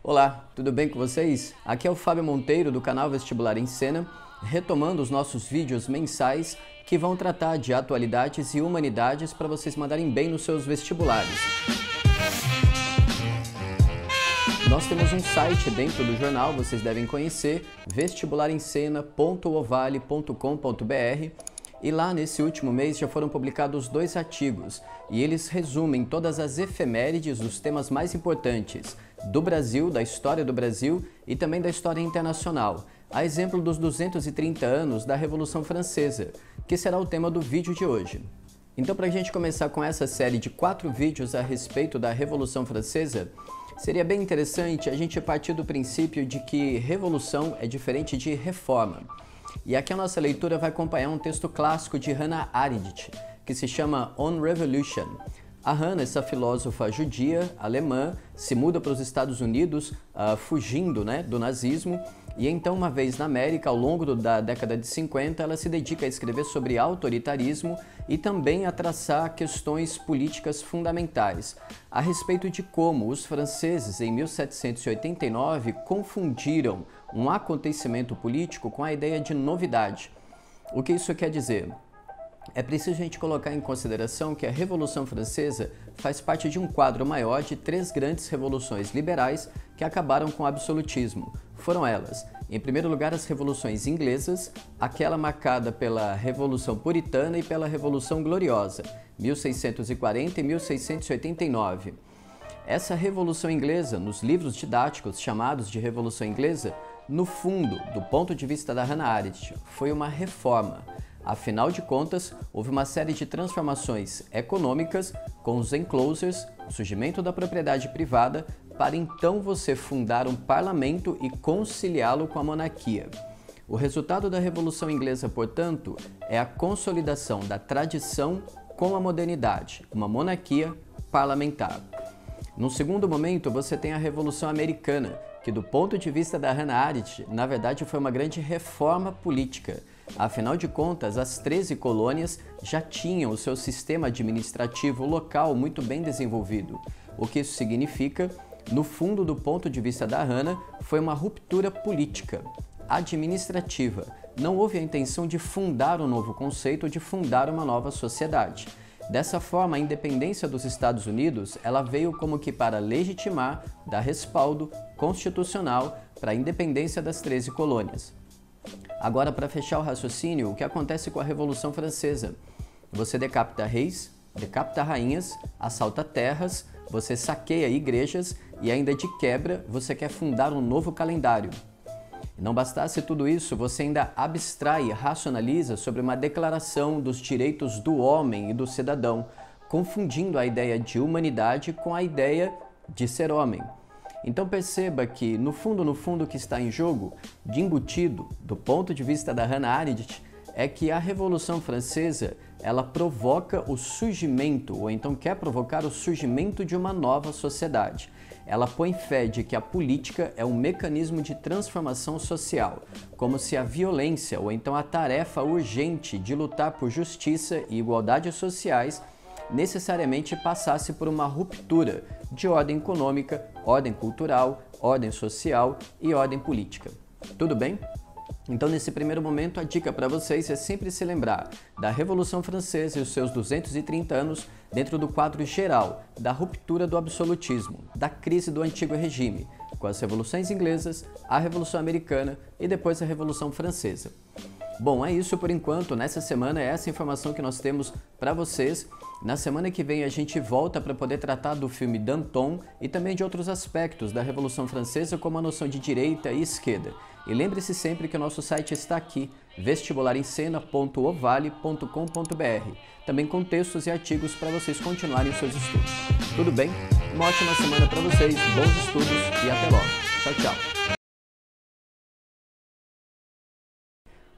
Olá, tudo bem com vocês? Aqui é o Fábio Monteiro do canal Vestibular em Cena, retomando os nossos vídeos mensais que vão tratar de atualidades e humanidades para vocês mandarem bem nos seus vestibulares. Nós temos um site dentro do jornal, vocês devem conhecer, vestibularencena.ovale.com.br, e lá nesse último mês já foram publicados 2 artigos e eles resumem todas as efemérides dos temas mais importantes do Brasil, da história do Brasil e também da história internacional, a exemplo dos 230 anos da Revolução Francesa, que será o tema do vídeo de hoje. Então, para a gente começar com essa série de 4 vídeos a respeito da Revolução Francesa, seria bem interessante a gente partir do princípio de que revolução é diferente de reforma. E aqui a nossa leitura vai acompanhar um texto clássico de Hannah Arendt, que se chama On Revolution. A Hannah, essa filósofa judia, alemã, se muda para os Estados Unidos, fugindo do nazismo, e então, uma vez na América, ao longo da década de 50, ela se dedica a escrever sobre autoritarismo e também a traçar questões políticas fundamentais, a respeito de como os franceses, em 1789, confundiram um acontecimento político com a ideia de novidade. O que isso quer dizer? É preciso a gente colocar em consideração que a Revolução Francesa faz parte de um quadro maior de 3 grandes revoluções liberais que acabaram com o absolutismo. Foram elas, em primeiro lugar, as revoluções inglesas, aquela marcada pela Revolução Puritana e pela Revolução Gloriosa, 1640 e 1689. Essa Revolução Inglesa, nos livros didáticos chamados de Revolução Inglesa, no fundo, do ponto de vista da Hannah Arendt, foi uma reforma. Afinal de contas, houve uma série de transformações econômicas com os enclosures, o surgimento da propriedade privada, para então você fundar um parlamento e conciliá-lo com a monarquia. O resultado da Revolução Inglesa, portanto, é a consolidação da tradição com a modernidade, uma monarquia parlamentar. Num segundo momento, você tem a Revolução Americana, que do ponto de vista da Hannah Arendt, na verdade foi uma grande reforma política. Afinal de contas, as 13 colônias já tinham o seu sistema administrativo local muito bem desenvolvido. O que isso significa? No fundo, do ponto de vista da Hannah, foi uma ruptura política, administrativa. Não houve a intenção de fundar um novo conceito, de fundar uma nova sociedade. Dessa forma, a independência dos Estados Unidos, ela veio como que para legitimar, dar respaldo constitucional para a independência das 13 colônias. Agora, para fechar o raciocínio, o que acontece com a Revolução Francesa? Você decapita reis, decapita rainhas, assalta terras, você saqueia igrejas e ainda de quebra você quer fundar um novo calendário. E não bastasse tudo isso, você ainda abstrai e racionaliza sobre uma declaração dos direitos do homem e do cidadão, confundindo a ideia de humanidade com a ideia de ser homem. Então perceba que, no fundo, o que está em jogo, de embutido, do ponto de vista da Hannah Arendt, é que a Revolução Francesa, ela provoca o surgimento, ou então quer provocar o surgimento de uma nova sociedade. Ela põe fé de que a política é um mecanismo de transformação social, como se a violência, ou então a tarefa urgente de lutar por justiça e igualdade sociais, necessariamente passasse por uma ruptura de ordem econômica, ordem cultural, ordem social e ordem política. Tudo bem? Então, nesse primeiro momento, a dica para vocês é sempre se lembrar da Revolução Francesa e os seus 230 anos dentro do quadro geral da ruptura do absolutismo, da crise do antigo regime, com as revoluções inglesas, a Revolução Americana e depois a Revolução Francesa. Bom, é isso por enquanto. Nessa semana é essa informação que nós temos para vocês. Na semana que vem a gente volta para poder tratar do filme Danton e também de outros aspectos da Revolução Francesa, como a noção de direita e esquerda. E lembre-se sempre que o nosso site está aqui, vestibularencena.ovale.com.br, também com textos e artigos para vocês continuarem os seus estudos. Tudo bem? Uma ótima semana para vocês, bons estudos e até logo. Tchau, tchau!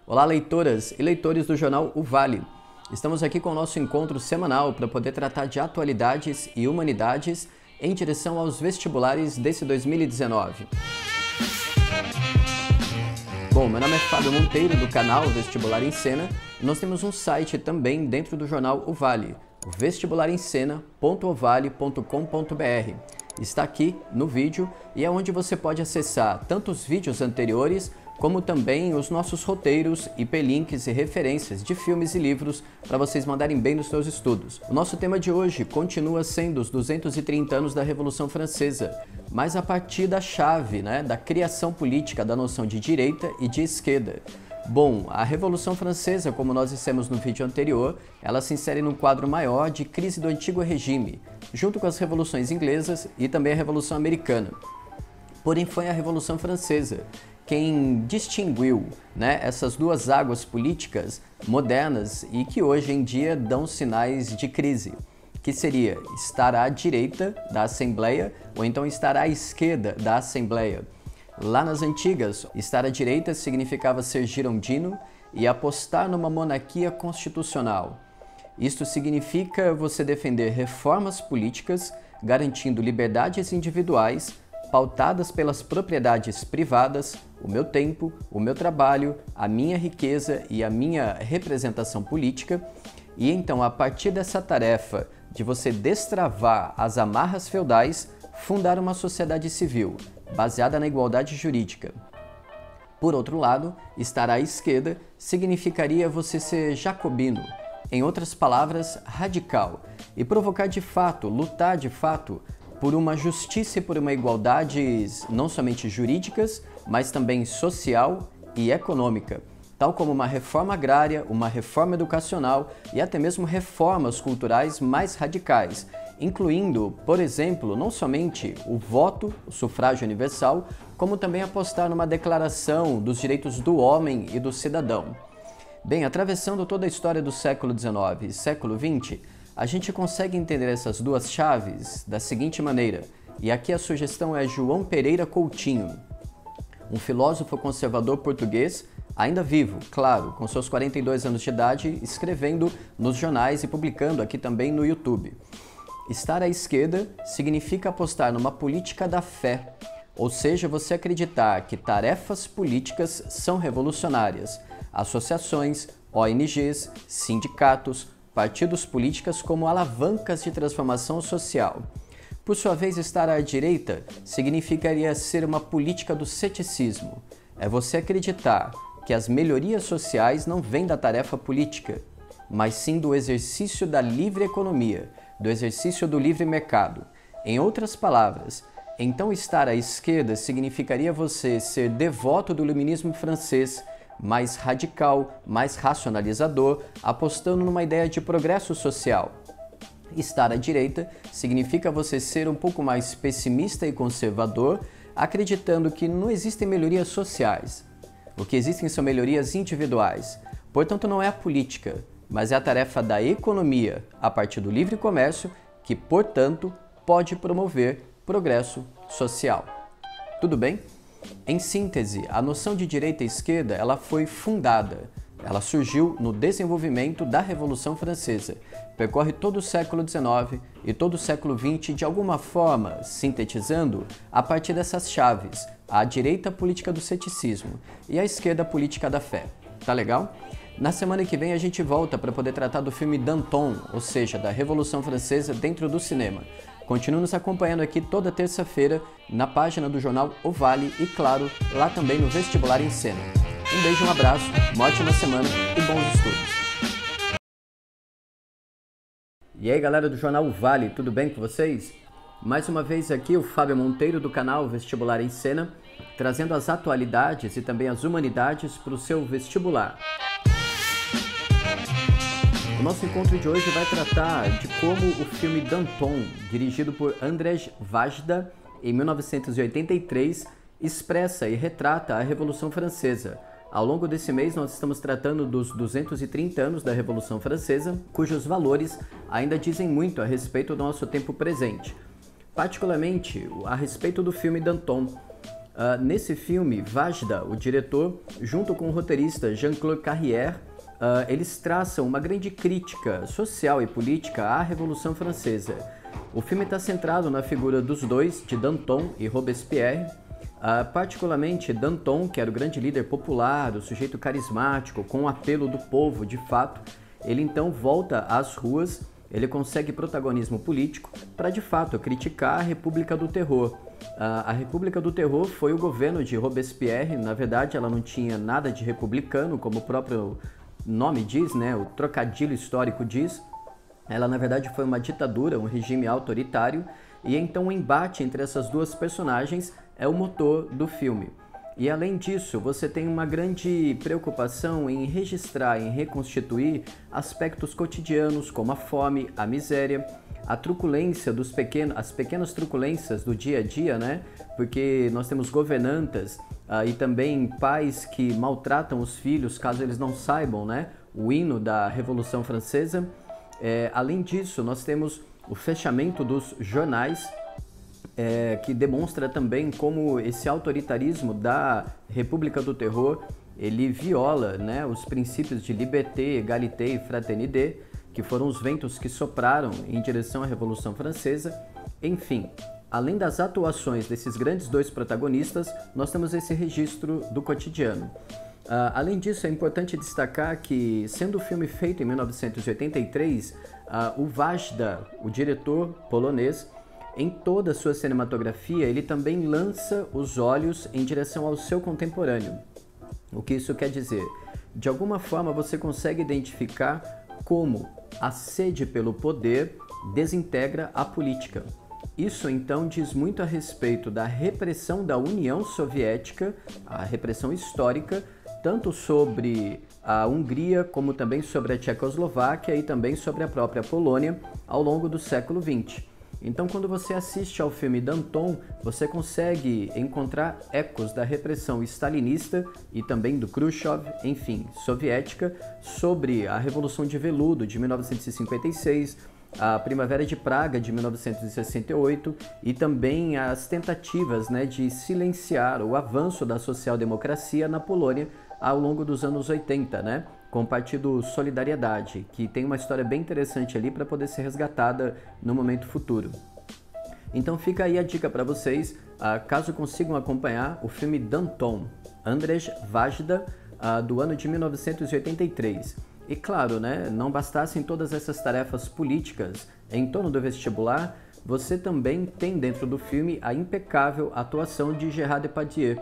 Olá, leitoras e leitores do jornal O Vale. Estamos aqui com o nosso encontro semanal para poder tratar de atualidades e humanidades em direção aos vestibulares desse 2019. Bom, meu nome é Fábio Monteiro, do canal Vestibular em Cena, e nós temos um site também dentro do jornal O Vale, vestibularencena.ovale.com.br. está aqui no vídeo e é onde você pode acessar tanto os vídeos anteriores como também os nossos roteiros, hiperlinks e referências de filmes e livros para vocês mandarem bem nos seus estudos. O nosso tema de hoje continua sendo os 230 anos da Revolução Francesa, mas a partir da chave, da criação política da noção de direita e de esquerda. Bom, a Revolução Francesa, como nós dissemos no vídeo anterior, ela se insere num quadro maior de crise do antigo regime, junto com as revoluções inglesas e também a Revolução Americana. Porém, foi a Revolução Francesa quem distinguiu essas duas águas políticas modernas e que hoje em dia dão sinais de crise, que seria estar à direita da Assembleia ou então estar à esquerda da Assembleia. Lá nas antigas, estar à direita significava ser girondino e apostar numa monarquia constitucional. Isto significa você defender reformas políticas, garantindo liberdades individuais, pautadas pelas propriedades privadas, o meu tempo, o meu trabalho, a minha riqueza e a minha representação política. E então, a partir dessa tarefa de você destravar as amarras feudais, fundar uma sociedade civil, baseada na igualdade jurídica. Por outro lado, estar à esquerda significaria você ser jacobino, em outras palavras, radical, e provocar de fato, lutar de fato, por uma justiça e por uma igualdade não somente jurídicas, mas também social e econômica, tal como uma reforma agrária, uma reforma educacional e até mesmo reformas culturais mais radicais, incluindo, por exemplo, não somente o voto, o sufrágio universal, como também apostar numa declaração dos direitos do homem e do cidadão. Bem, atravessando toda a história do século XIX e século XX, a gente consegue entender essas duas chaves da seguinte maneira, e aqui a sugestão é João Pereira Coutinho, um filósofo conservador português, ainda vivo, claro, com seus 42 anos de idade, escrevendo nos jornais e publicando aqui também no YouTube. Estar à esquerda significa apostar numa política da fé, ou seja, você acreditar que tarefas políticas são revolucionárias, associações, ONGs, sindicatos, partidos políticos como alavancas de transformação social. Por sua vez, estar à direita significaria ser uma política do ceticismo. É você acreditar que as melhorias sociais não vêm da tarefa política, mas sim do exercício da livre economia, do exercício do livre mercado. Em outras palavras, então estar à esquerda significaria você ser devoto do iluminismo francês, mais radical, mais racionalizador, apostando numa ideia de progresso social. Estar à direita significa você ser um pouco mais pessimista e conservador, acreditando que não existem melhorias sociais. O que existem são melhorias individuais. Portanto, não é a política, mas é a tarefa da economia, a partir do livre comércio, que, portanto, pode promover progresso social. Tudo bem? Em síntese, a noção de direita e esquerda ela foi fundada. Ela surgiu no desenvolvimento da Revolução Francesa. Percorre todo o século XIX e todo o século XX, de alguma forma, sintetizando, a partir dessas chaves, a direita política do ceticismo e a esquerda política da fé. Tá legal? Na semana que vem a gente volta para poder tratar do filme Danton, ou seja, da Revolução Francesa dentro do cinema. Continue nos acompanhando aqui toda terça-feira na página do jornal O Vale e, claro, lá também no Vestibular em Cena. Um beijo, um abraço, uma ótima semana e bons estudos! E aí, galera do jornal O Vale, tudo bem com vocês? Mais uma vez aqui o Fábio Monteiro do canal Vestibular em Cena, trazendo as atualidades e também as humanidades para o seu vestibular. O nosso encontro de hoje vai tratar de como o filme Danton, dirigido por Andrzej Wajda, em 1983, expressa e retrata a Revolução Francesa. Ao longo desse mês, nós estamos tratando dos 230 anos da Revolução Francesa, cujos valores ainda dizem muito a respeito do nosso tempo presente. Particularmente a respeito do filme Danton. Nesse filme, Wajda, o diretor, junto com o roteirista Jean-Claude Carrière, eles traçam uma grande crítica social e política à Revolução Francesa. O filme está centrado na figura dos dois, de Danton e Robespierre, particularmente Danton, que era o grande líder popular, o sujeito carismático, com o apelo do povo de fato. Ele então volta às ruas ele consegue protagonismo político para, de fato, criticar a República do Terror. A República do Terror foi o governo de Robespierre. Na verdade, ela não tinha nada de republicano, como o próprio nome diz, né? O trocadilho histórico diz. Ela, na verdade, foi uma ditadura, um regime autoritário, e então o embate entre essas duas personagens é o motor do filme. E além disso, você tem uma grande preocupação em registrar, em reconstituir aspectos cotidianos como a fome, a miséria, a truculência as pequenas truculências do dia a dia, né? Porque nós temos governantas e também pais que maltratam os filhos caso eles não saibam, né? O hino da Revolução Francesa. Além disso, nós temos o fechamento dos jornais, que demonstra também como esse autoritarismo da República do Terror, ele viola, né, os princípios de liberté, égalité e fraternité, que foram os ventos que sopraram em direção à Revolução Francesa. Enfim, além das atuações desses grandes dois protagonistas, nós temos esse registro do cotidiano. Além disso, é importante destacar que, sendo o filme feito em 1983, o Wajda, o diretor polonês, em toda a sua cinematografia, ele também lança os olhos em direção ao seu contemporâneo. O que isso quer dizer? De alguma forma você consegue identificar como a sede pelo poder desintegra a política. Isso então diz muito a respeito da repressão da União Soviética, a repressão histórica, tanto sobre a Hungria como também sobre a Tchecoslováquia e também sobre a própria Polônia ao longo do século XX. Então, quando você assiste ao filme Danton, você consegue encontrar ecos da repressão stalinista e também do Khrushchev, enfim, soviética, sobre a Revolução de Veludo de 1956, a Primavera de Praga de 1968 e também as tentativas, né, de silenciar o avanço da social-democracia na Polônia ao longo dos anos 80, né? Com o partido Solidariedade, que tem uma história bem interessante ali para poder ser resgatada no momento futuro. Então fica aí a dica para vocês, caso consigam acompanhar o filme Danton, Andrzej Wajda, do ano de 1983. E claro, né, não bastassem todas essas tarefas políticas em torno do vestibular, você também tem dentro do filme a impecável atuação de Gérard Depardieu,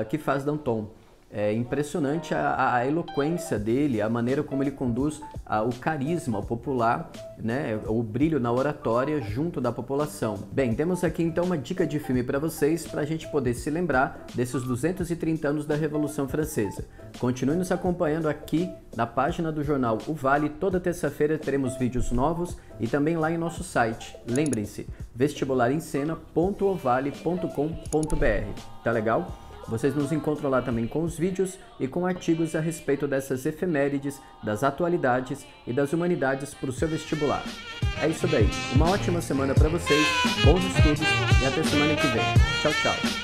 que faz Danton. É impressionante a eloquência dele, a maneira como ele conduz o carisma popular, né, o brilho na oratória junto da população. Bem, temos aqui então uma dica de filme para vocês, para a gente poder se lembrar desses 230 anos da Revolução Francesa. Continue nos acompanhando aqui na página do jornal O Vale. Toda terça-feira teremos vídeos novos e também lá em nosso site. Lembrem-se, vestibularencena.ovale.com.br. Tá legal? Vocês nos encontram lá também com os vídeos e com artigos a respeito dessas efemérides, das atualidades e das humanidades para o seu vestibular. É isso daí. Uma ótima semana para vocês, bons estudos e até semana que vem. Tchau, tchau.